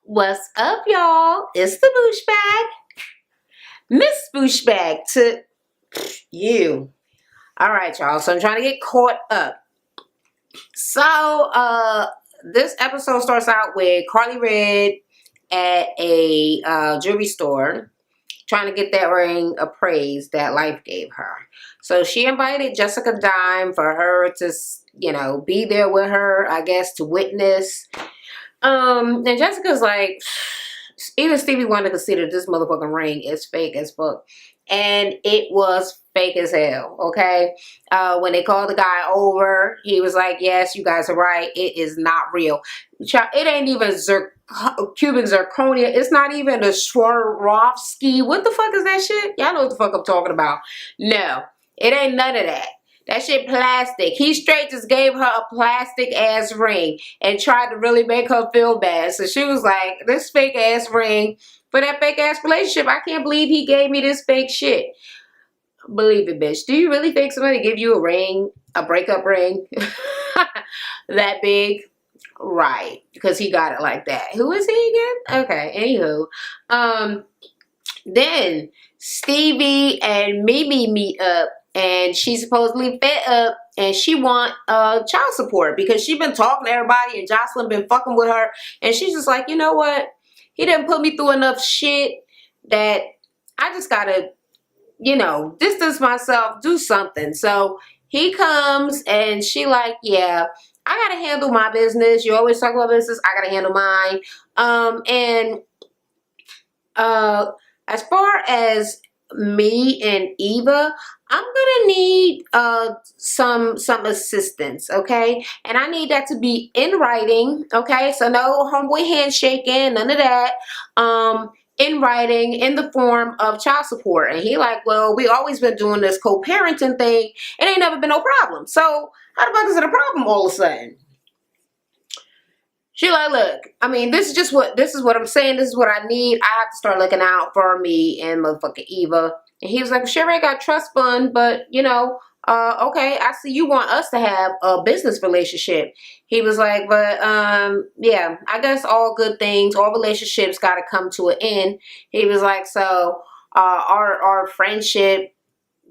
What's up, y'all? It's the Boosh Bag. Miss Boosh Bag to you. All right, y'all. So I'm trying to get caught up. So, this episode starts out with Carly Red at a jewelry store trying to get that ring appraised that Life gave her. So she invited Jessica Dime for her to, be there with her, I guess, to witness. And Jessica's like, even Stevie Wonder considered this motherfucking ring is fake as fuck. And it was fake as hell, okay? When they called the guy over, he was like, yes, you guys are right. It is not real. It ain't even cubic zirconia. It's not even a Swarovski. What the fuck is that shit? Y'all know what the fuck I'm talking about. No, it ain't none of that. That shit plastic. He straight just gave her a plastic ass ring and tried to really make her feel bad. So she was like, this fake ass ring for that fake ass relationship. I can't believe he gave me this fake shit. Believe it, bitch. Do you really think somebody give you a ring, a breakup ring that big? Right. Because he got it like that. Who is he again? Okay. Anywho. Then Stevie and Mimi meet up. And she's supposedly fed up and she want child support because she been talking to everybody and Jocelyn been fucking with her. And she's just like, you know what? He didn't put me through enough shit that I just gotta, distance myself, do something. So he comes and she like, yeah, I gotta handle my business. You always talk about business. I gotta handle mine. As far as me and Eva, I'm gonna need some assistance, okay? And I need that to be in writing, okay? So no homeboy handshaking, none of that. In writing, in the form of child support. And he like, well, we always been doing this co-parenting thing. It ain't never been no problem. So how the fuck is it a problem all of a sudden? She like, look, I mean, this is what I'm saying. This is what I need. I have to start looking out for me and motherfucking Eva. And he was like, sure, I got trust fund, but okay, I see you want us to have a business relationship. He was like, but yeah, I guess all good things, all relationships got to come to an end. He was like, so our friendship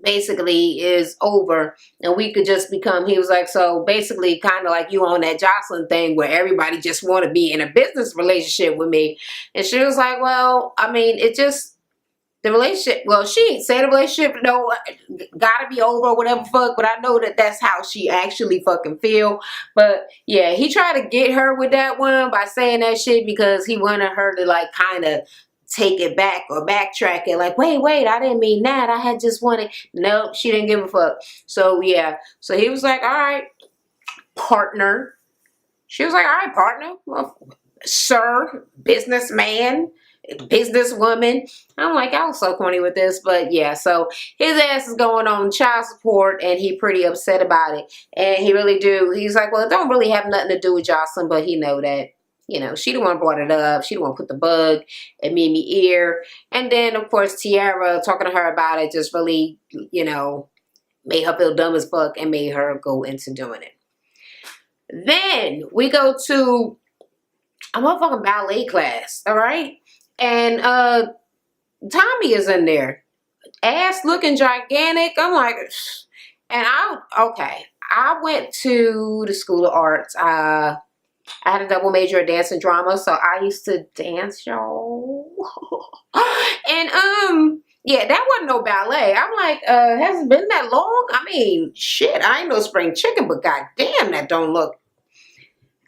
basically is over and we could just become, he was like, so basically kind of like you on that Jocelyn thing where everybody just want to be in a business relationship with me. And she was like, well, I mean, it just, the relationship, well, she ain't say the relationship, gotta be over or whatever fuck, but I know that that's how she actually fucking feel. But yeah, he tried to get her with that one by saying that shit because he wanted her to like kind of take it back or backtrack it like, wait, I didn't mean that. I had just wanted, nope, she didn't give a fuck. So yeah, so he was like, all right, partner. She was like, all right, partner. Well, sir, businessman, businesswoman. I'm like, I was so corny with this, but yeah, so his ass is going on child support and he pretty upset about it. And he's like, well, it don't really have nothing to do with Jocelyn, but he know that. She the one brought it up. She the one put the bug in Mimi's ear. And then, of course, Tiara talking to her about it just really, made her feel dumb as fuck and made her go into doing it. Then we go to a motherfucking ballet class, all right? And Tommy is in there. Ass looking gigantic. I'm like, and I went to the School of Arts. I had a double major of dance and drama, so I used to dance, y'all. And yeah, that wasn't no ballet. I'm like, has it been that long? I mean, shit, I ain't no spring chicken, but goddamn, that don't look.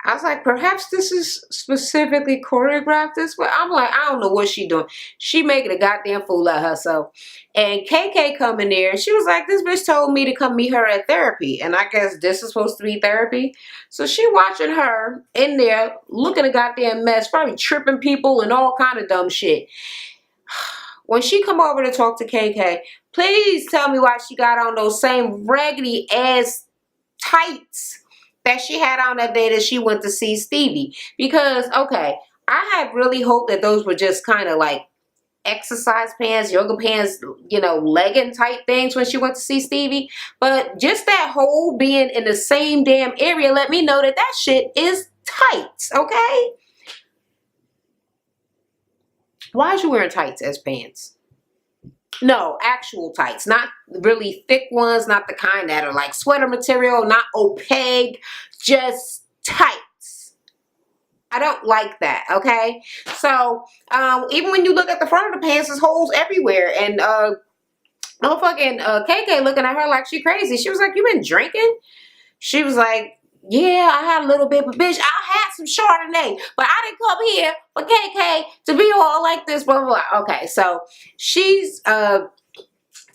I was like, perhaps this is specifically choreographed this way. I'm like, I don't know what she doing. She making a goddamn fool of herself. And KK come in there, and she was like, this bitch told me to come meet her at therapy. And I guess this is supposed to be therapy. So she watching her in there, looking a goddamn mess, probably tripping people and all kind of dumb shit. When she come over to talk to KK, please tell me why she got on those same raggedy ass tights that she had on that day that she went to see Stevie. Because, okay, I had really hoped that those were just kind of like exercise pants, yoga pants, legging type things when she went to see Stevie. But just that whole being in the same damn area let me know that that shit is tight, okay? Why is you wearing tights as pants? No, actual tights, not really thick ones, not the kind that are like sweater material, not opaque, just tights. I don't like that, okay? So, even when you look at the front of the pants, there's holes everywhere. And, motherfucking KK looking at her like she crazy. She was like, you been drinking? She was like, yeah, I had a little bit, but bitch, I had some Chardonnay, but I didn't come here for KK to be all like this, blah, blah, blah. Okay, so she's,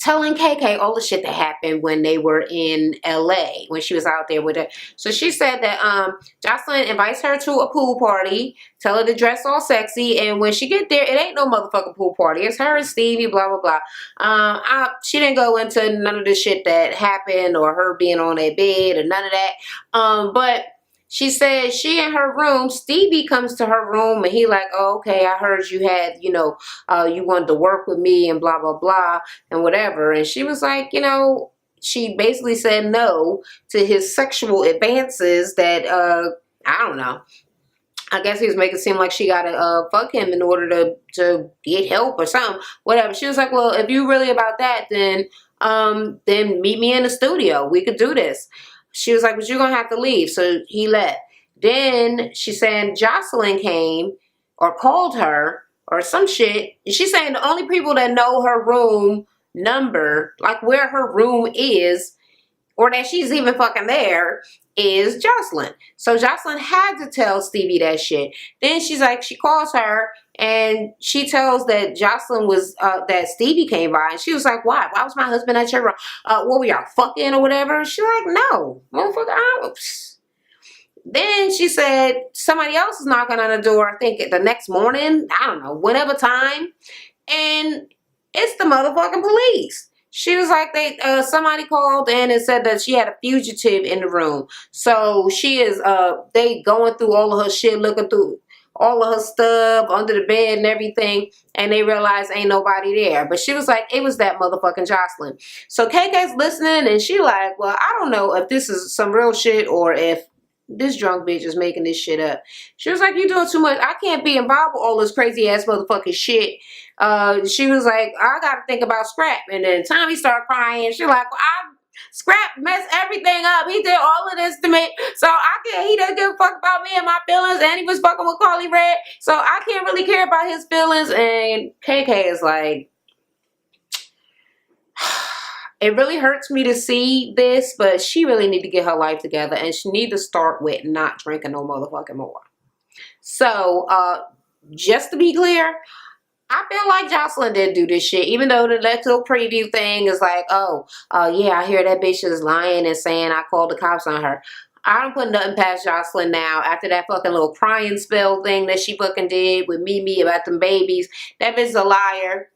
telling KK all the shit that happened when they were in LA, when she was out there with her. So she said that Jocelyn invites her to a pool party, tell her to dress all sexy, and when she get there, it ain't no motherfucking pool party. It's her and Stevie, blah, blah, blah. She didn't go into none of the shit that happened or her being on that bed or none of that. But she said she in her room, Stevie comes to her room and he like, oh, okay, I heard you had, you know, you wanted to work with me and blah, blah, blah and whatever. And she was like, you know, she basically said no to his sexual advances that, I don't know. I guess he was making it seem like she gotta fuck him in order to get help or something. Whatever. She was like, well, if you really about that, then meet me in the studio. We could do this. She was like, but you're gonna have to leave. So he left. Then she's saying Jocelyn came or called her or some shit. She's saying the only people that know her room number, like where her room is, or that she's even fucking there, is Jocelyn. So Jocelyn had to tell Stevie that shit. Then she's like, she calls her and she tells that Jocelyn was, that Stevie came by. And she was like, why? Why was my husband at your room? What were y'all fucking or whatever? She's like, no, motherfucker, I was. Then she said somebody else is knocking on the door, I think the next morning, I don't know, whatever time. And it's the motherfucking police. She was like, somebody called in and said that she had a fugitive in the room. So she is, they going through all of her shit, looking through all of her stuff under the bed and everything. And they realized ain't nobody there. But she was like, it was that motherfucking Jocelyn. So KK's listening and she like, well, I don't know if this is some real shit or if this drunk bitch is making this shit up. She was like, you doing too much. I can't be involved with all this crazy ass motherfucking shit. She was like, I gotta think about Scrap. And then Tommy started crying. She like, well, Scrap messed everything up. He did all of this to me. So he doesn't give a fuck about me and my feelings. And he was fucking with Carly Red. So I can't really care about his feelings. And KK is like, it really hurts me to see this, but she really need to get her life together and she need to start with not drinking no motherfucking more. So, just to be clear, I feel like Jocelyn did do this shit, even though the little preview thing is like, oh, yeah, I hear that bitch is lying and saying I called the cops on her. I don't put nothing past Jocelyn now after that fucking little crying spell thing that she fucking did with Mimi about them babies. That bitch's a liar.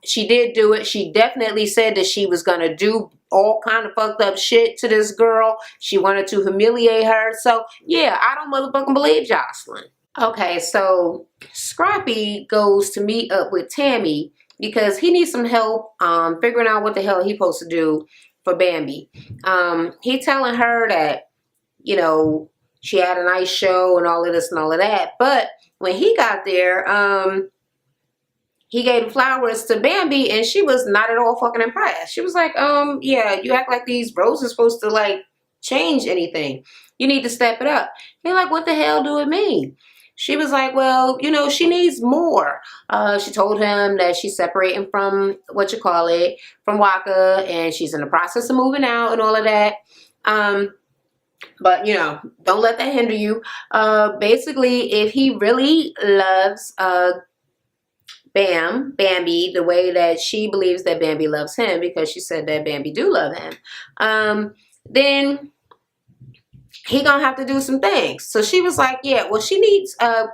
She did do it. She definitely said that she was going to do all kind of fucked up shit to this girl. She wanted to humiliate her. So, yeah, I don't motherfucking believe Jocelyn. Okay, so Scrappy goes to meet up with Tammy because he needs some help figuring out what the hell he's supposed to do for Bambi. He telling her that, you know, she had a nice show and all of this and all of that. But when he got there, he gave flowers to Bambi and she was not at all fucking impressed. She was like, yeah, you act like these roses supposed to like change anything. You need to step it up. He's like, what the hell do it mean? She was like, well, you know, she needs more. She told him that she's separating from, from Waka, and she's in the process of moving out and all of that. But, you know, don't let that hinder you. Basically, if he really loves Bambi, the way that she believes that Bambi loves him, because she said that Bambi do love him, then he gonna have to do some things. So she was like, yeah, well, she needs a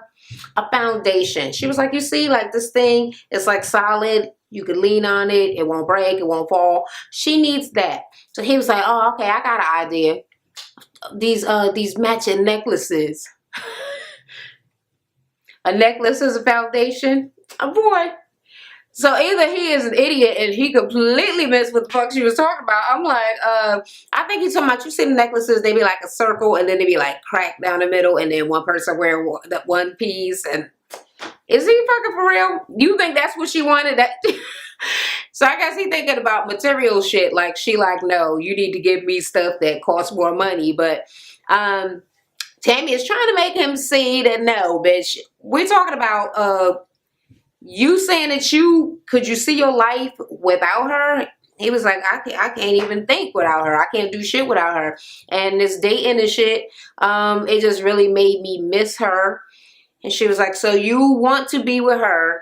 foundation. She was like, you see, like this thing is like solid. You could lean on it. It won't break. It won't fall. She needs that. So he was like, oh, okay, I got an idea. These matching necklaces. A necklace is a foundation. Oh boy. So either he is an idiot and he completely missed what the fuck she was talking about. I'm like, I think he's talking about, you see the necklaces, they be like a circle and then they be like cracked down the middle and then one person wear that one piece. And Is he fucking for real? You think that's what she wanted? That so I guess he thinking about material shit. Like she like, no, you need to give me stuff that costs more money. But Tammy is trying to make him see that no, bitch. We're talking about you saying that could you see your life without her? He was like, I can't even think without her. I can't do shit without her. And this dating and shit, it just really made me miss her. And she was like, so you want to be with her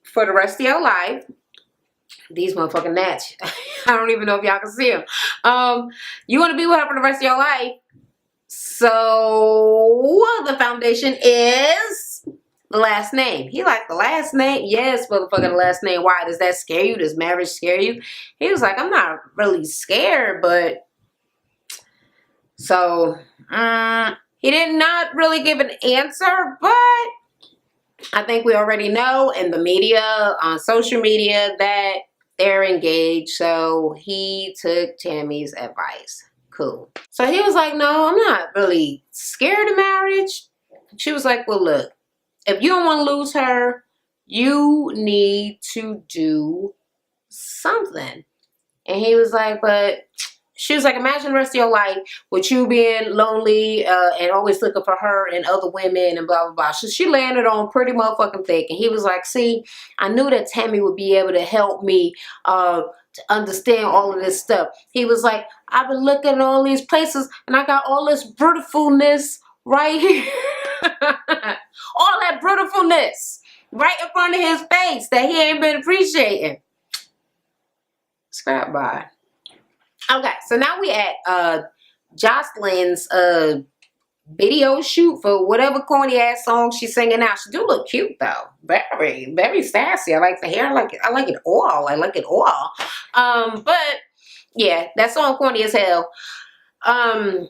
for the rest of your life? These motherfucking gnats. I don't even know if y'all can see them. You want to be with her for the rest of your life. So the foundation is the last name. He like, the last name? Yes, motherfucking the last name. Why? Does that scare you? Does marriage scare you? He was like, I'm not really scared, but so he did not really give an answer, but I think we already know in the media, on social media, that they're engaged. So he took Tammy's advice. Cool. So he was like, no, I'm not really scared of marriage. She was like, well, look, if you don't want to lose her, you need to do something. And he was like, but she was like, imagine the rest of your life with you being lonely and always looking for her and other women and blah, blah, blah. So she landed on pretty motherfucking thick. And he was like, see, I knew that Tammy would be able to help me to understand all of this stuff. He was like, I've been looking at all these places and I got all this beautifulness right here. All that beautifulness right in front of his face that he ain't been appreciating. Scrap by. Okay, so now we at Jocelyn's video shoot for whatever corny ass song she's singing now. She do look cute though. Very, very sassy. I like the hair. I like it all. I like it all. But yeah, that song corny as hell. And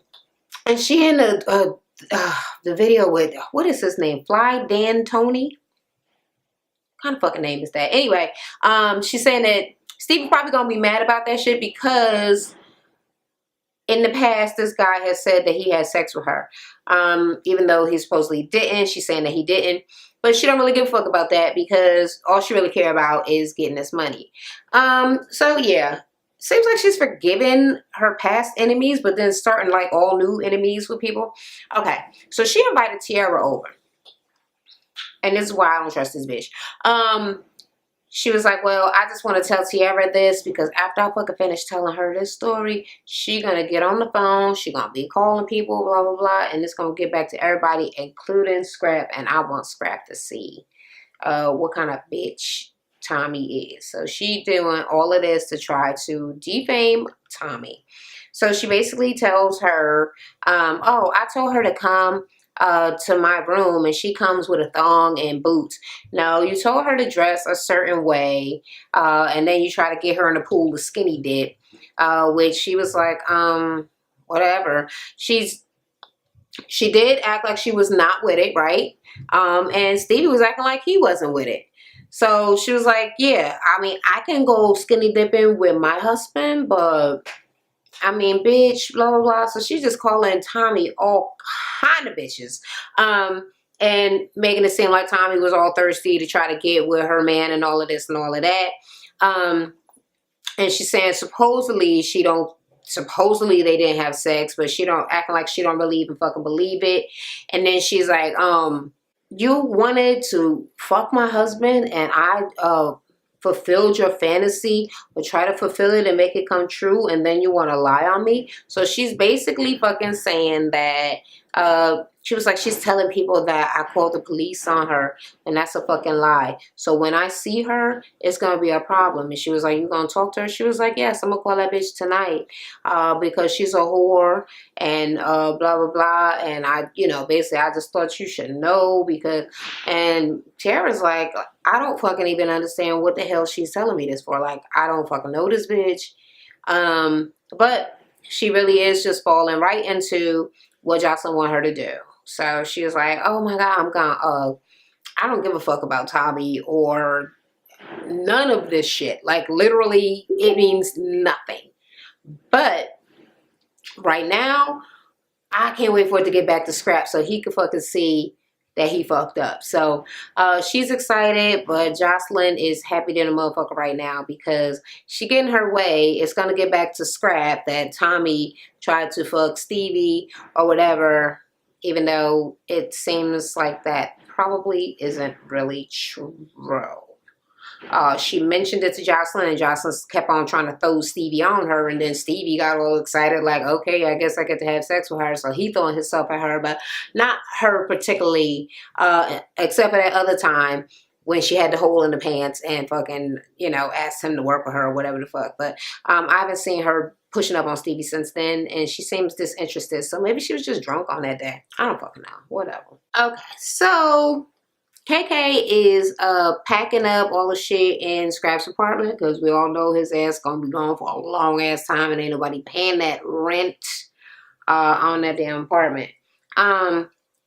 she in the video with, what is his name? Fly Dan Tony? What kind of fucking name is that? Anyway, she's saying that Stevie probably gonna be mad about that shit because in the past, this guy has said that he had sex with her. Even though he supposedly didn't. She's saying that he didn't. But she don't really give a fuck about that because all she really care about is getting this money. So yeah. Seems like she's forgiven her past enemies, but then starting like all new enemies with people. Okay. So she invited Tiara over. And this is why I don't trust this bitch. She was like, well, I just want to tell Tiara this because after I fucking finish telling her this story, she going to get on the phone. She going to be calling people, blah, blah, blah. And it's going to get back to everybody, including Scrap. And I want Scrap to see what kind of bitch Tommy is. So she doing all of this to try to defame Tommy. So she basically tells her, oh, I told her to come to my room and she comes with a thong and boots. No, you told her to dress a certain way and then you try to get her in the pool to skinny dip, which she was like, whatever. She did act like she was not with it, right? And Stevie was acting like he wasn't with it. So she was like, yeah, I mean, I can go skinny dipping with my husband, but I mean, bitch, blah, blah, blah. So she's just calling Tommy all kind of bitches. And making it seem like Tommy was all thirsty to try to get with her man and all of this and all of that. And she's saying supposedly they didn't have sex, but she don't, acting like she don't really even fucking believe it. And then she's like, you wanted to fuck my husband and I fulfilled your fantasy or try to fulfill it and make it come true and then you want to lie on me. So she's basically fucking saying that she was like, she's telling people that I called the police on her and that's a fucking lie. So when I see her, it's going to be a problem. And she was like, you going to talk to her? She was like, yes, I'm going to call that bitch tonight because she's a whore and blah, blah, blah. And I, you know, basically I just thought you should know because, and Tara's like, I don't fucking even understand what the hell she's telling me this for. Like, I don't fucking know this bitch. But she really is just falling right into what Jocelyn want her to do. So she was like, oh my God, I'm gonna, I don't give a fuck about Tommy or none of this shit. Like literally it means nothing. But right now, I can't wait for it to get back to Scrap so he can fucking see that he fucked up. So she's excited, but Jocelyn is happy than a motherfucker right now because she getting her way. It's gonna get back to scrap that Tommy tried to fuck Stevie or whatever, even though it seems like that probably isn't really true. She mentioned it to Jocelyn, and Jocelyn kept on trying to throw Stevie on her, and then Stevie got all excited, like, okay, I guess I get to have sex with her. So he throwing himself at her, but not her particularly, except for that other time when she had the hole in the pants and fucking, you know, asked him to work with her or whatever the fuck. But I haven't seen her pushing up on Stevie since then, and she seems disinterested. So maybe she was just drunk on that day. I don't fucking know. Whatever. Okay, so KK is packing up all the shit in Scrap's apartment because we all know his ass gonna be gone for a long ass time and ain't nobody paying that rent on that damn apartment.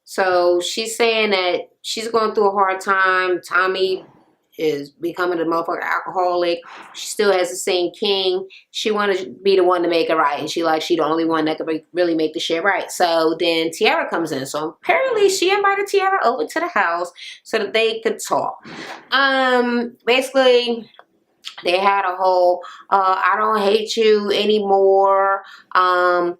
So she's saying that she's going through a hard time. Tommy is becoming a motherfucking alcoholic. She still has the same king. She want to be the one to make it right, and she the only one that could really make the shit right. So then Tiara comes in. So apparently she invited Tiara over to the house so that they could talk. Basically they had a whole I don't hate you anymore. All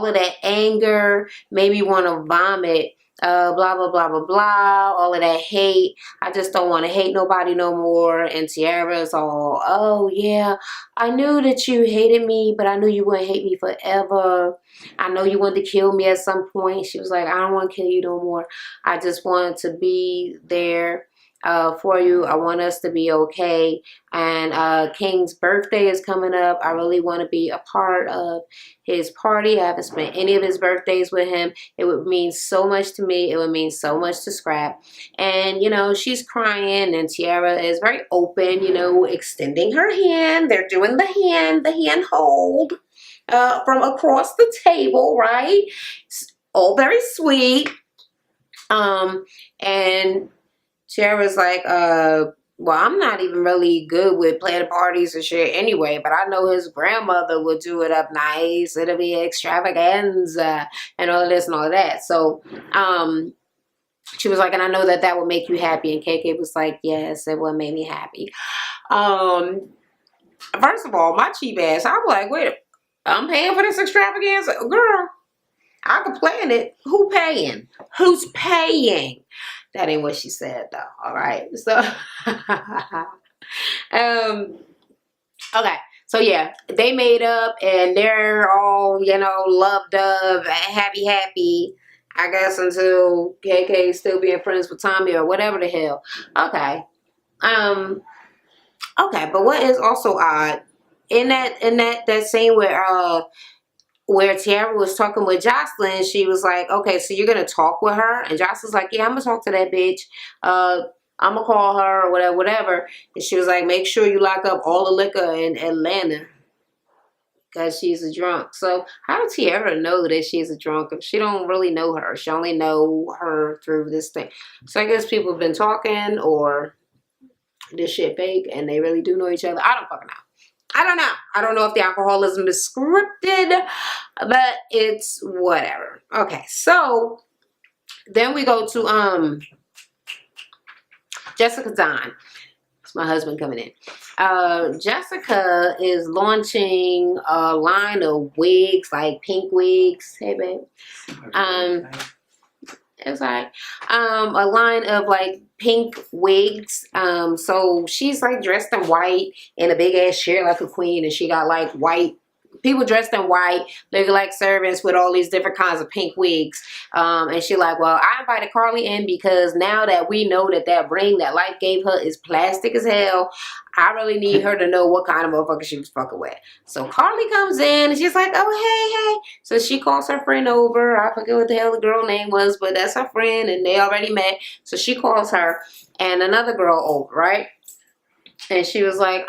of that anger made me want to vomit. Blah, blah, blah, blah, blah, all of that hate. I just don't want to hate nobody no more. And Tiara's all, oh, yeah, I knew that you hated me, but I knew you wouldn't hate me forever. I know you wanted to kill me at some point. She was like, I don't want to kill you no more. I just wanted to be there for you. I want us to be okay. And King's birthday is coming up. I really want to be a part of his party. I haven't spent any of his birthdays with him. It would mean so much to me. It would mean so much to Scrap. And, you know, she's crying, and Tiara is very open, you know, extending her hand. They're doing the hand hold from across the table, right? It's all very sweet. And Tiara's like, well, I'm not even really good with planning parties and shit anyway, but I know his grandmother would do it up nice. It'll be extravaganza and all of this and all of that. So, she was like, and I know that that would make you happy. And KK was like, yes, it would make me happy. First of all, my cheap ass, I'm like, wait, I'm paying for this extravaganza? Girl, I could plan it. Who paying? Who's paying? That ain't what she said, though. All right. So, okay. So, yeah, they made up and they're all, you know, loved up, happy, I guess, until KK is still being friends with Tommy or whatever the hell. Okay. Okay, but what is also odd, in that scene where Tiara was talking with Jocelyn, she was like, okay, so you're going to talk with her? And Jocelyn's like, yeah, I'm going to talk to that bitch. I'm going to call her or whatever. And she was like, make sure you lock up all the liquor in Atlanta because she's a drunk. So how does Tiara know that she's a drunk if she don't really know her? She only know her through this thing. So I guess people have been talking, or this shit fake and they really do know each other. I don't fucking know. I don't know. I don't know if the alcoholism is scripted, but it's whatever. Okay, so then we go to Jessica Don. It's my husband coming in. Jessica is launching a line of wigs, like pink wigs. Hey, babe. It's like a line of like pink wigs. So she's like dressed in white in a big ass chair like a queen, and she got like white people dressed in white, looking like servants with all these different kinds of pink wigs. And she like, well, I invited Carly in because now that we know that that ring that life gave her is plastic as hell, I really need her to know what kind of motherfucker she was fucking with. So Carly comes in and she's like, oh, hey. So she calls her friend over. I forget what the hell the girl name was, but that's her friend and they already met. So she calls her and another girl over, right? And she was like,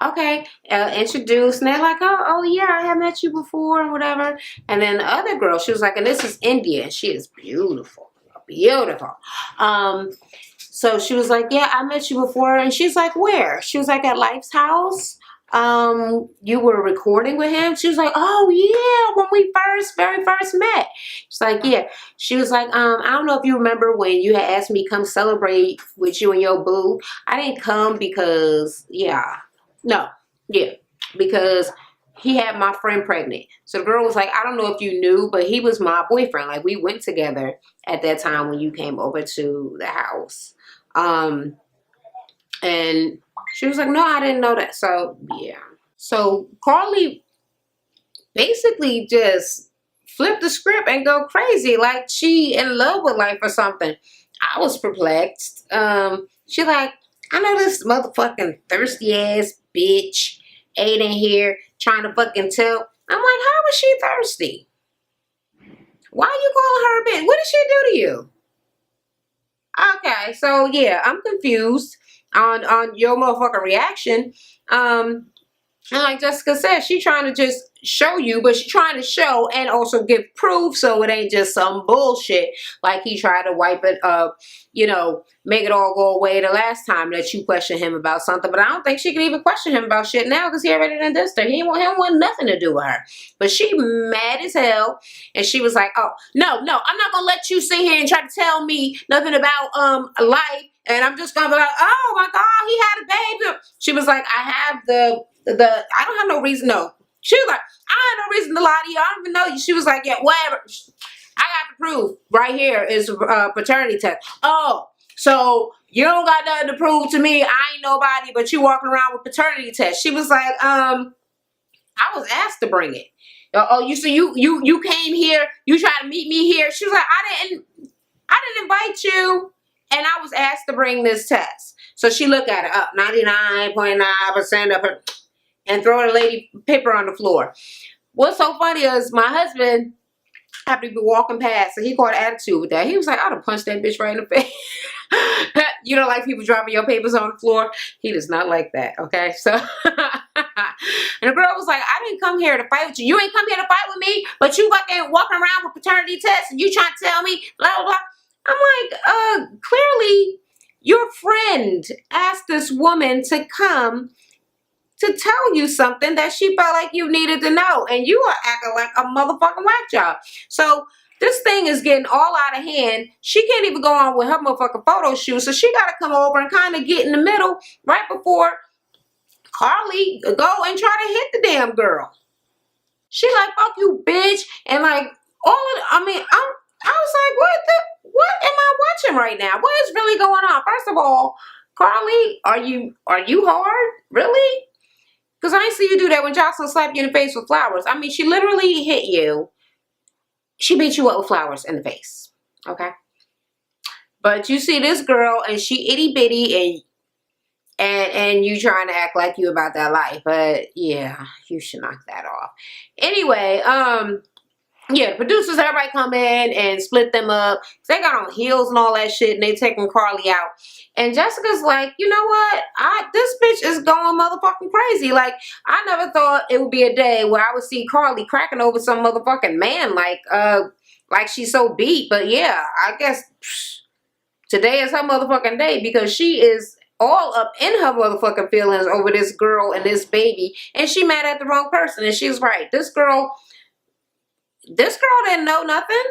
okay, introduced, and they're like, oh yeah, I have met you before and whatever. And then the other girl, she was like, and this is India, and she is beautiful, beautiful. So she was like, yeah, I met you before, and she's like, where? She was like, at Life's house. you were recording with him? She was like, oh yeah, when we very first met. She's like, yeah. She was like, I don't know if you remember when you had asked me to come celebrate with you and your boo. I didn't come because, because he had my friend pregnant. So the girl was like, I don't know if you knew, but he was my boyfriend. Like, we went together at that time when you came over to the house. And she was like, no, I didn't know that. So, yeah. So Carly basically just flipped the script and go crazy. Like she in love with life or something. I was perplexed. She like, I know this motherfucking thirsty ass bitch ain't in here trying to fucking tell. I'm like, how was she thirsty? Why are you calling her a bitch? What did she do to you? Okay, so yeah, I'm confused on your motherfucking reaction. And like Jessica said, she trying to just show you, but she trying to show and also give proof, so it ain't just some bullshit like he tried to wipe it up, make it all go away the last time that you questioned him about something. But I don't think she can even question him about shit now because he already done dissed her. He don't want nothing to do with her. But she mad as hell, and she was like, oh, no, I'm not gonna let you sit here and try to tell me nothing about life, and I'm just gonna be like, oh my God, he had a baby. She was like, I have I don't have no reason, no. She was like, I have no reason to lie to you. I don't even know you. She was like, yeah, whatever. I got the proof right here is paternity test. Oh, so you don't got nothing to prove to me. I ain't nobody, but you walking around with paternity test. She was like, I was asked to bring it. Oh, you came here. You tried to meet me here. She was like, I didn't invite you, and I was asked to bring this test. So she looked at it up, 99.9% of her, and throw the lady paper on the floor. What's so funny is my husband happened to be walking past, and he caught attitude with that. He was like, I'd have punched that bitch right in the face. You don't like people dropping your papers on the floor? He does not like that, okay? So, and the girl was like, I didn't come here to fight with you. You ain't come here to fight with me, but you fucking walking around with paternity tests, and you trying to tell me, blah, blah, blah. I'm like, clearly your friend asked this woman to come to tell you something that she felt like you needed to know, and you are acting like a motherfucking whack job. So this thing is getting all out of hand. She can't even go on with her motherfucking photo shoot, so she got to come over and kind of get in the middle right before Carly go and try to hit the damn girl. She like, fuck you, bitch, and like I was like, what am I watching right now? What is really going on? First of all, Carly, are you hard? Really? Because I ain't see you do that when Jocelyn slapped you in the face with flowers. I mean, she literally hit you. She beat you up with flowers in the face. Okay? But you see this girl, and she itty bitty, and you trying to act like you about that life. But yeah, you should knock that off. Anyway, yeah, producers, everybody come in and split them up. They got on heels and all that shit, and they taking Carly out. And Jessica's like, you know what? This bitch is going motherfucking crazy. Like, I never thought it would be a day where I would see Carly cracking over some motherfucking man like she's so beat. But yeah, I guess today is her motherfucking day because she is all up in her motherfucking feelings over this girl and this baby. And she mad at the wrong person. And she's right. This girl didn't know nothing.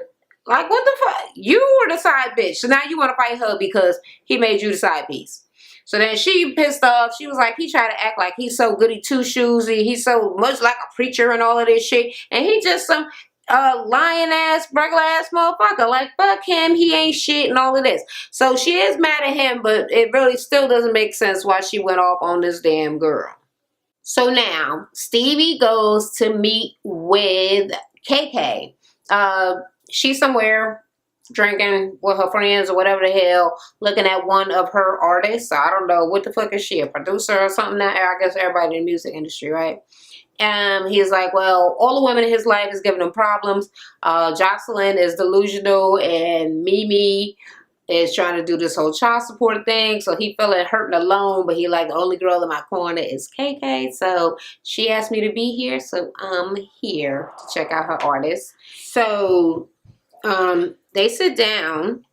Like, what the fuck? You were the side bitch. So now you want to fight her because he made you the side piece. So then she pissed off. She was like, he tried to act like he's so goody two-shoesy. He's so much like a preacher and all of this shit. And he just some lying ass, regular ass motherfucker. Like, fuck him. He ain't shit and all of this. So she is mad at him, but it really still doesn't make sense why she went off on this damn girl. So now Stevie goes to meet with KK. She's somewhere drinking with her friends or whatever the hell, looking at one of her artists. I don't know, what the fuck is she, a producer or something now? I guess everybody in the music industry, right? And he's like, well, all the women in his life is giving him problems. Jocelyn is delusional, and Mimi is trying to do this whole child support thing. So he feeling hurt and alone, but he like, the only girl in my corner is KK. So she asked me to be here, so I'm here to check out her artist. So they sit down,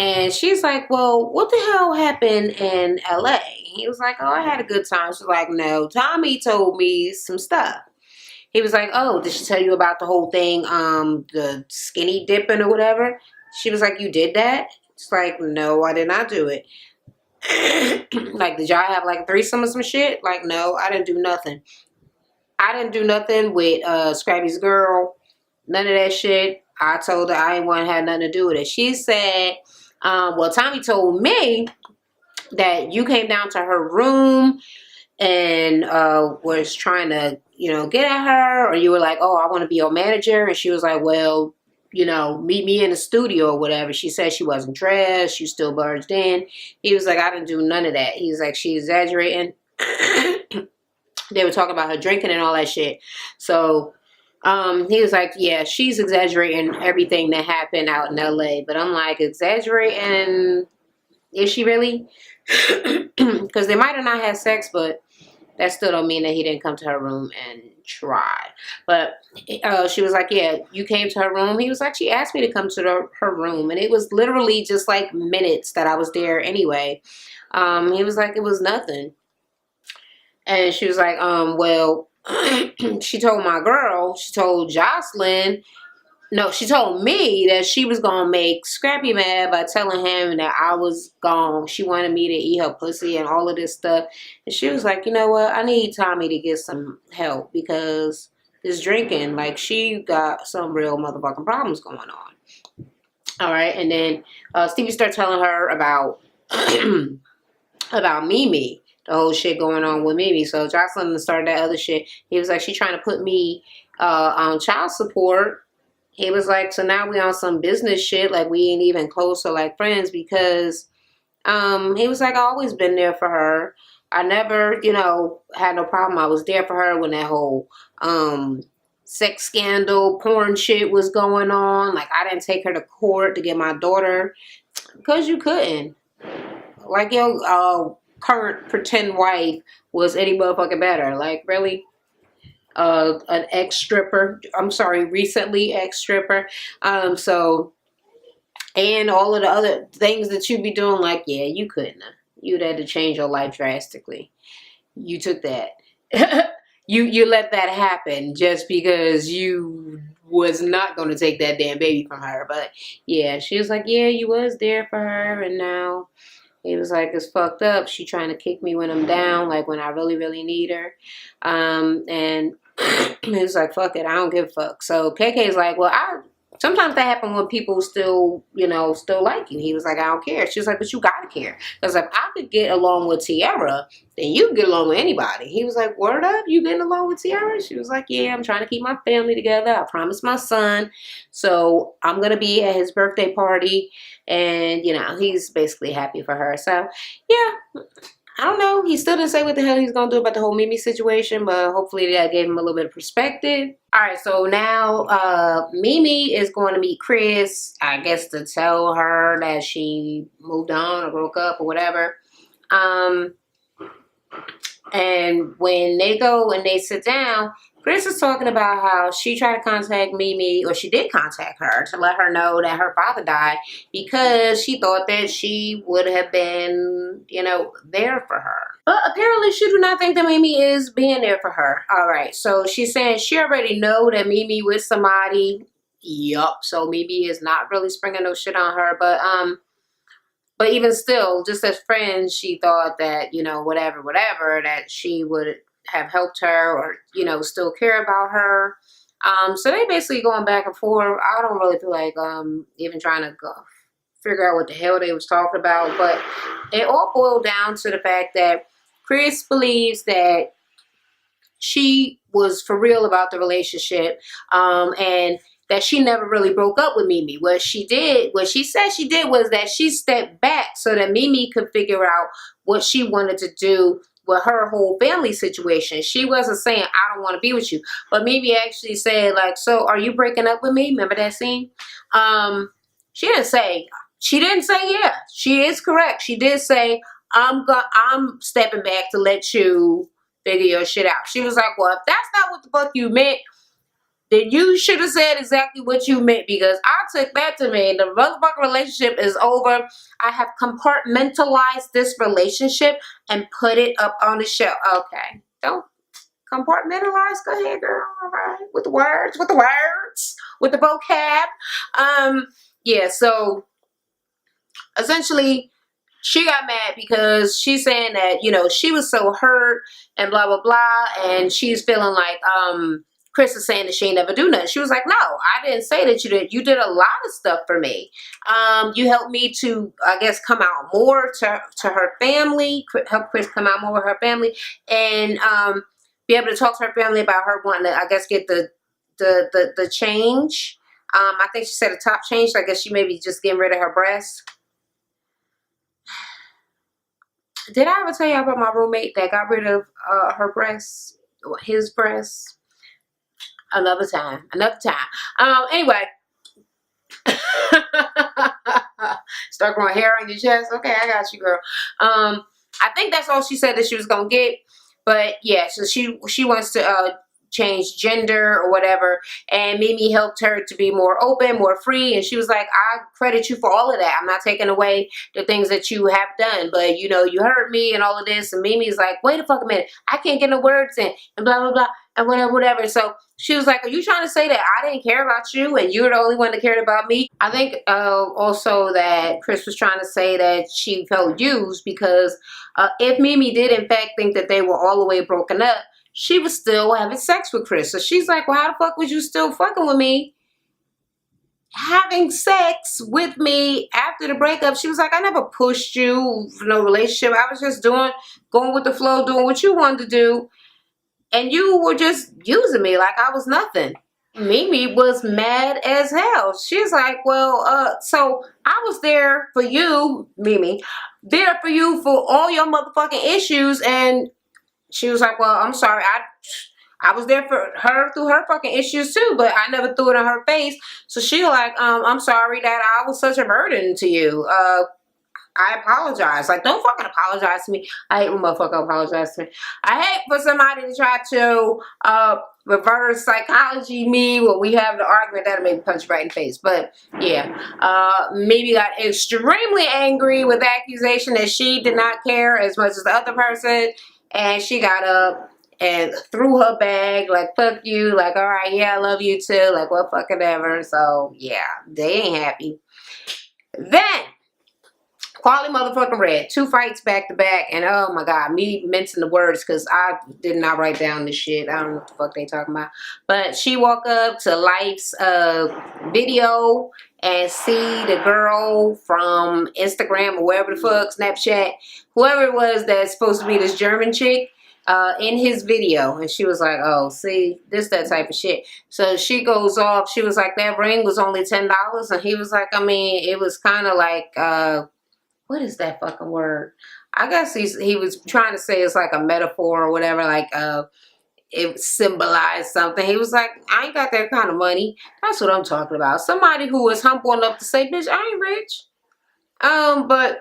And she's like, well, what the hell happened in LA? He was like, oh, I had a good time. She's like, no, Tommy told me some stuff. He was like, oh, did she tell you about the whole thing, the skinny dipping or whatever? She was like, you did that? It's like, no, I did not do it. Like, did y'all have like a threesome or some shit? Like, no, I didn't do nothing. I didn't do nothing with Scrappy's girl. None of that shit. I told her I didn't want to have nothing to do with it. She said, well, Tommy told me that you came down to her room and was trying to, get at her, or you were like, oh, I want to be your manager. And she was like, well, meet me in the studio or whatever. She said she wasn't dressed. She still barged in. He was like, I didn't do none of that. He was like, she's exaggerating. They were talking about her drinking and all that shit. So he was like, yeah, she's exaggerating everything that happened out in LA. But I'm like, exaggerating? Is she really? Because they might have not had sex, but that still don't mean that he didn't come to her room and try. But she was like, yeah, you came to her room. He was like, she asked me to come to her room. And it was literally just like minutes that I was there anyway. He was like, it was nothing. And she was like, well, she told my girl, she told Jocelyn, no, she told me that she was going to make Scrappy mad by telling him that I was gone. She wanted me to eat her pussy and all of this stuff. And she was like, you know what? I need Tommy to get some help because this drinking, like, she got some real motherfucking problems going on. All right. And then Stevie started telling her about, about Mimi. The whole shit going on with Mimi. So Jocelyn started that other shit. He was like, she trying to put me on child support. He was like, so now we on some business shit. Like, we ain't even close or like friends because he was like, I always been there for her. I never, had no problem. I was there for her when that whole sex scandal, porn shit was going on. Like, I didn't take her to court to get my daughter because you couldn't. Like, your current pretend wife was any motherfucking better. Like, really? An ex-stripper. I'm sorry, recently ex-stripper. So, and all of the other things that you be doing, like, yeah, you couldn't. You'd had to change your life drastically. You took that. You let that happen just because you was not going to take that damn baby from her. But, yeah, she was like, yeah, you was there for her, and now he was like, it's fucked up. She trying to kick me when I'm down, like when I really, really need her. And he was like, fuck it, I don't give a fuck. So KK's like, well, sometimes that happens when people still, still like you. He was like, I don't care. She was like, but you gotta care. Because if I could get along with Tiara, then you can get along with anybody. He was like, word up, you getting along with Tiara? She was like, yeah, I'm trying to keep my family together. I promised my son. So I'm going to be at his birthday party. And, he's basically happy for her. So, yeah. I don't know. He still didn't say what the hell he's going to do about the whole Mimi situation, but hopefully that gave him a little bit of perspective. All right, so now Mimi is going to meet Chris, I guess, to tell her that she moved on or broke up or whatever. And when they go and they sit down, Chris is talking about how she tried to contact Mimi, or she did contact her to let her know that her father died because she thought that she would have been, there for her. But apparently she do not think that Mimi is being there for her. All right, so she's saying she already know that Mimi with somebody. Yup, so Mimi is not really springing no shit on her, but even still, just as friends, she thought that, whatever, that she would have helped her or, still care about her. So they basically going back and forth. I don't really feel like even trying to figure out what the hell they was talking about. But it all boiled down to the fact that Chris believes that she was for real about the relationship and that she never really broke up with Mimi. What she said she did was that she stepped back so that Mimi could figure out what she wanted to do with her whole family situation. She wasn't saying, I don't want to be with you. But Mimi actually said, like, so are you breaking up with me? Remember that scene? She didn't say yeah. She is correct. She did say, I'm stepping back to let you figure your shit out. She was like, well, if that's not what the fuck you meant, then you should have said exactly what you meant, because I took that to mean the motherfucking relationship is over. I have compartmentalized this relationship and put it up on the shelf. Okay. Don't compartmentalize. Go ahead, girl. All right. With the words, with the vocab. Yeah, so essentially she got mad because she's saying that, you know, she was so hurt and blah blah blah, and she's feeling like Chris is saying that she ain't never do nothing. She was like, no, I didn't say that you did. You did a lot of stuff for me. You helped me to, I guess, come out more to her family, help Chris come out more with her family, and be able to talk to her family about her wanting to, I guess, get the change. I think she said a top change. So I guess she may be just getting rid of her breasts. Did I ever tell you about my roommate that got rid of her breasts, his breasts? Another time. Anyway. Start growing hair on your chest. Okay, I got you, girl. I think that's all she said that she was gonna get. But yeah, so she wants to change gender or whatever, and Mimi helped her to be more open, more free, and she was like, I credit you for all of that. I'm not taking away the things that you have done, but you know, you hurt me and all of this. And Mimi's like, wait a fucking minute, I can't get no words in, and blah blah blah, and whatever. So she was like, are you trying to say that I didn't care about you and you're the only one that cared about me? I think also that Chris was trying to say that she felt used, because if Mimi did in fact think that they were all the way broken up, she was still having sex with Chris. So she's like, well, how the fuck was you still fucking with me, having sex with me after the breakup? She was like, I never pushed you for no relationship. I was just going with the flow, doing what you wanted to do. And you were just using me like I was nothing. Mimi was mad as hell. She's like, well, so I was there for you, Mimi, there for you for all your motherfucking issues. And she was like, well, I'm sorry. I was there for her through her fucking issues too, but I never threw it in her face. So she like, I'm sorry that I was such a burden to you. I apologize. Like, don't fucking apologize to me. I hate when motherfuckers apologize to me. I hate for somebody to try to reverse psychology me when we have the argument. That'll make me punch right in the face. But yeah, Mimi got extremely angry with the accusation that she did not care as much as the other person, and she got up and threw her bag like, fuck you, like, all right, yeah, I love you too, like, what fucking ever. So yeah, they ain't happy. Then Quality motherfucking Red, 2 fights back to back, and oh my god, me mincing the words because I did not write down this shit. I don't know what the fuck they talking about. But she walk up to Life's video and see the girl from Instagram or wherever the fuck, Snapchat, whoever it was that's supposed to be this German chick, in his video. And she was like, oh, see, that type of shit. So she goes off. She was like, that ring was only $10. And he was like, I mean, it was kind of like, what is that fucking word? I guess he was trying to say it's like a metaphor or whatever, like it symbolized something. He was like, I ain't got that kind of money. That's what I'm talking about. Somebody who was humble enough to say, bitch, I ain't rich. But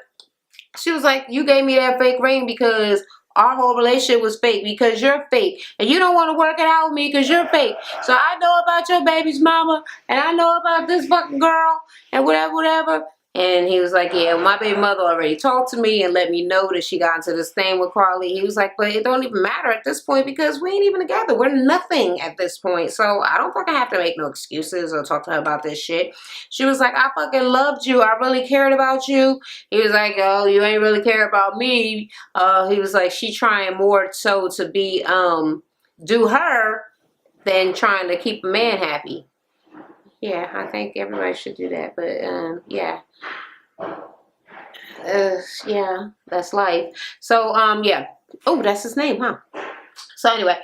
she was like, you gave me that fake ring because our whole relationship was fake, because you're fake. And you don't want to work it out with me because you're fake. So I know about your baby's mama, and I know about this fucking girl, and whatever. And he was like, yeah, my baby mother already talked to me and let me know that she got into this thing with Carly. He was like, but it don't even matter at this point because we ain't even together. We're nothing at this point. So I don't fucking have to make no excuses or talk to her about this shit. She was like, I fucking loved you. I really cared about you. He was like, oh, you ain't really care about me. He was like, she trying more so to be, do her than trying to keep a man happy. Yeah, I think everybody should do that, but yeah. Yeah, that's life. So, yeah. Oh, that's his name, huh? So anyway,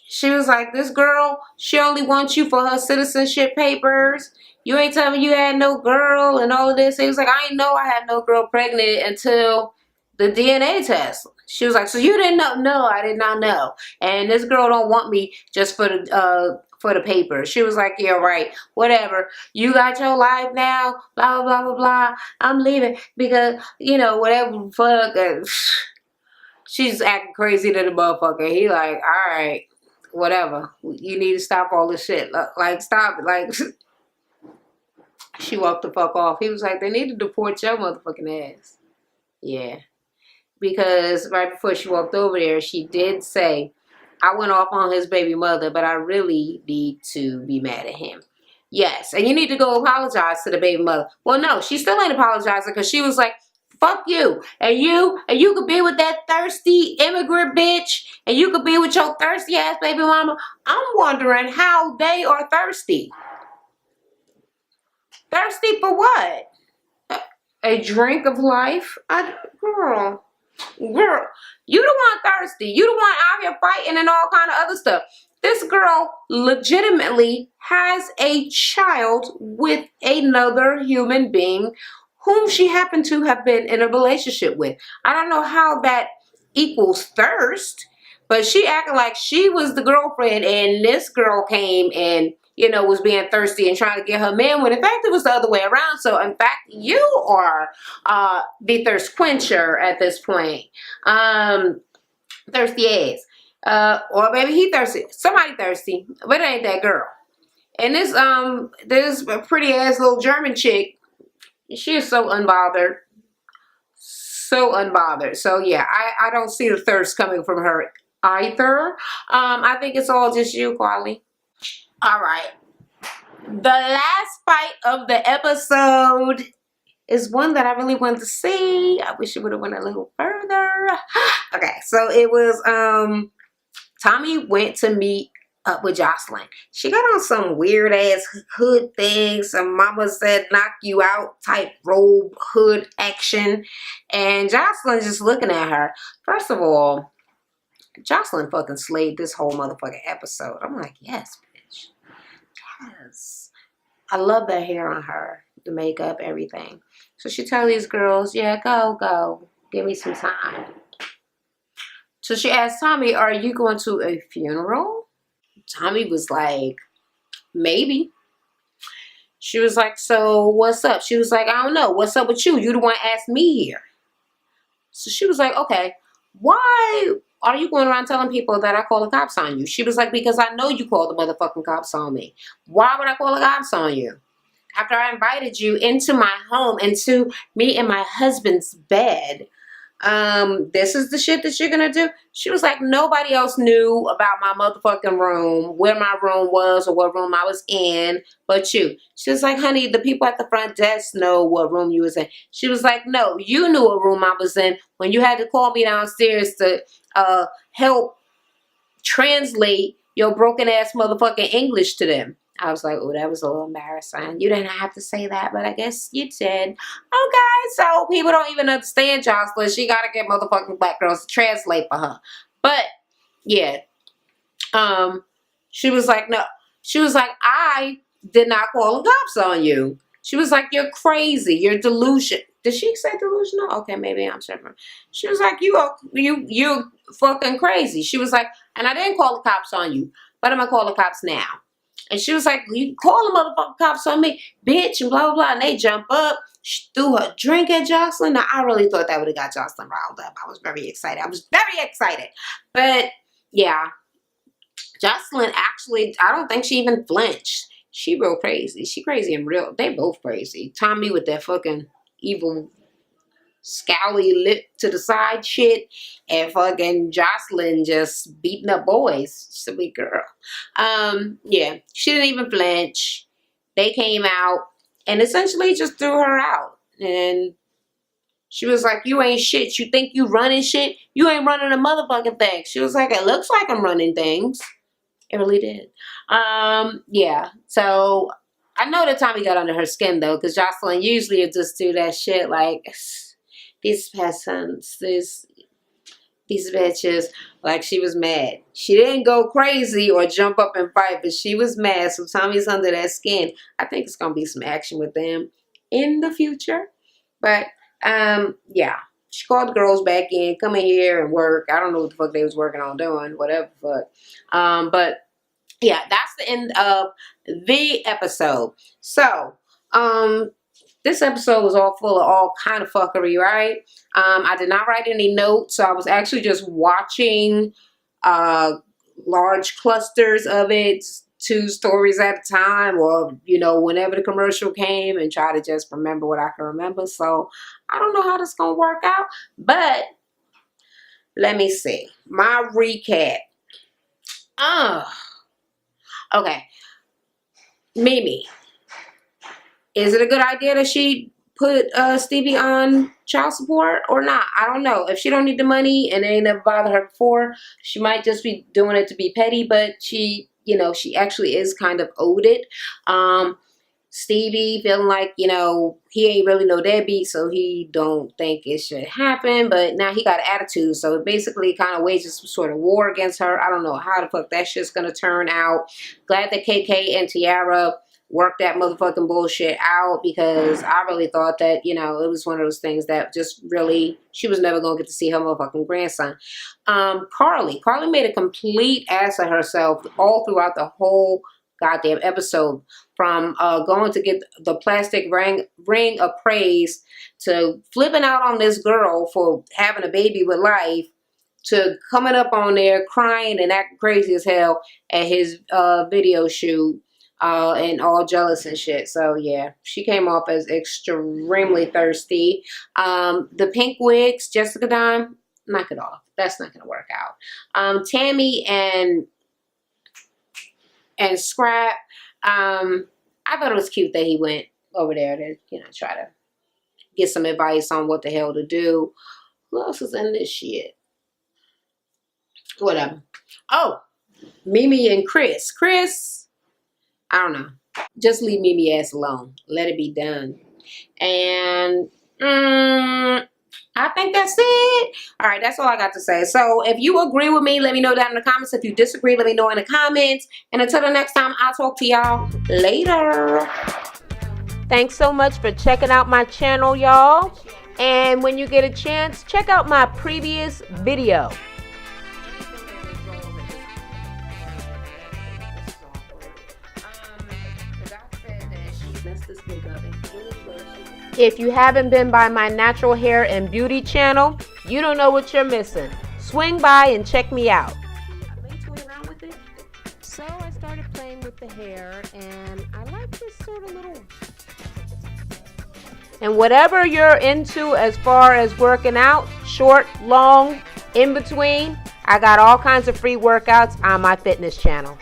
she was like, this girl, she only wants you for her citizenship papers. You ain't telling me you had no girl and all of this. He was like, I ain't know I had no girl pregnant until the DNA test. She was like, so you didn't know? No, I did not know. And this girl don't want me just for the paper. She was like, yeah, right, whatever. You got your life now, blah, blah, blah, blah. I'm leaving because, you know, whatever, fuck. She's acting crazy to the motherfucker. He like, all right, whatever. You need to stop all this shit. Like, stop it. Like, she walked the fuck off. He was like, they need to deport your motherfucking ass. Yeah. Because right before she walked over there, she did say, I went off on his baby mother, but I really need to be mad at him. Yes, and you need to go apologize to the baby mother. Well, no, she still ain't apologizing because she was like, fuck you. And you could be with that thirsty immigrant bitch, and you could be with your thirsty ass baby mama. I'm wondering how they are thirsty. Thirsty for what? A drink of life? Girl, you the one thirsty. You the one out here fighting and all kind of other stuff. This girl legitimately has a child with another human being whom she happened to have been in a relationship with. I don't know how that equals thirst, but she acted like she was the girlfriend and this girl came and, you know, was being thirsty and trying to get her man when in fact it was the other way around. So in fact, you are the thirst quencher at this point. Thirsty ass. Or maybe he thirsty. Somebody thirsty, but it ain't that girl. And this pretty ass little German chick, she is so unbothered. So unbothered. So yeah, I don't see the thirst coming from her either. I think it's all just you, Carly. All right. The last fight of the episode is one that I really wanted to see. I wish it would have went a little further. Okay, so it was Tommy went to meet up with Jocelyn. She got on some weird ass hood thing, some mama said knock you out type robe hood action, and Jocelyn just looking at her. First of all, Jocelyn fucking slayed this whole motherfucking episode. I'm like, yes, bitch. Yes. I love that hair on her, the makeup, everything. So she tell these girls, yeah, go. Give me some time. So she asked Tommy, are you going to a funeral? Tommy was like, maybe. She was like, so what's up? She was like, I don't know. What's up with you? You the one asked me here. So she was like, okay, why are you going around telling people that I call the cops on you? She was like, because I know you called the motherfucking cops on me. Why would I call the cops on you? After I invited you into my home, into me and my husband's bed, this is the shit that you're gonna do? She was like, nobody else knew about my motherfucking room, where my room was or what room I was in, but you. She was like, honey, the people at the front desk know what room you was in. She was like, no, you knew what room I was in when you had to call me downstairs to help translate your broken ass motherfucking English to them. I was like, oh, that was a little embarrassing. You didn't have to say that, but I guess you did. Okay, so people don't even understand Jocelyn. She got to get motherfucking black girls to translate for her. But, yeah. She was like, no. She was like, I did not call the cops on you. She was like, you're crazy. You're delusional. Did she say delusional? Okay, maybe I'm tripping. She was like, you're fucking crazy. She was like, and I didn't call the cops on you, but I'm going to call the cops now. And she was like, you call the motherfucking cops on me, bitch, and blah, blah, blah. And they jump up. She threw her drink at Jocelyn. Now, I really thought that would have got Jocelyn riled up. I was very excited. But, yeah. Jocelyn actually, I don't think she even flinched. She real crazy. She crazy and real. They both crazy. Tommy with that fucking evil scowly lip to the side shit, and fucking Jocelyn just beating up boys. She's a weak girl. Yeah, she didn't even flinch. They came out and essentially just threw her out. And she was like, you ain't shit. You think you running shit? You ain't running a motherfucking thing. She was like, it looks like I'm running things. It really did. Yeah, so I know that Tommy got under her skin though, because Jocelyn usually would just do that shit like, these peasants, these bitches, like she was mad. She didn't go crazy or jump up and fight, but she was mad. So Tommy's under that skin. I think it's gonna be some action with them in the future. But yeah, she called the girls back in, come in here and work. I don't know what the fuck they was working on doing, whatever the fuck. But yeah, that's the end of the episode. So this episode was all full of all kind of fuckery, right? I did not write any notes, so I was actually just watching large clusters of it, 2 stories at a time, or whenever the commercial came, and try to just remember what I can remember. So I don't know how this gonna work out, but let me see my recap. Okay, Mimi, is it a good idea that she put Stevie on child support or not? I don't know. If she don't need the money and it ain't never bothered her before, she might just be doing it to be petty, but she actually is kind of owed it. Stevie feeling like, he ain't really no deadbeat, so he don't think it should happen, but now he got attitude, so it basically kind of wages some sort of war against her. I don't know how the fuck that shit's gonna turn out. Glad that KK and Tiara worked that motherfucking bullshit out, because I really thought that, it was one of those things that just really, she was never gonna get to see her motherfucking grandson. Carly made a complete ass of herself all throughout the whole goddamn episode, from going to get the plastic ring appraised, to flipping out on this girl for having a baby with life, to coming up on there crying and acting crazy as hell at his video shoot, and all jealous and shit. So yeah, she came off as extremely thirsty. The pink wigs, Jessica Dime, knock it off. That's not gonna work out. Tammy and Scrap, I thought it was cute that he went over there to, try to get some advice on what the hell to do. Who else is in this shit? Whatever. Oh, Mimi and Chris. Chris, I don't know. Just leave Mimi ass alone. Let it be done. And I think that's it. All right, that's all I got to say. So if you agree with me, let me know down in the comments. If you disagree, let me know in the comments. And until the next time, I'll talk to y'all later. Thanks so much for checking out my channel, y'all. And when you get a chance, check out my previous video. If you haven't been by my natural hair and beauty channel, you don't know what you're missing. Swing by and check me out. So I started playing with the hair, and I like this sort of little... And whatever you're into as far as working out, short, long, in between, I got all kinds of free workouts on my fitness channel.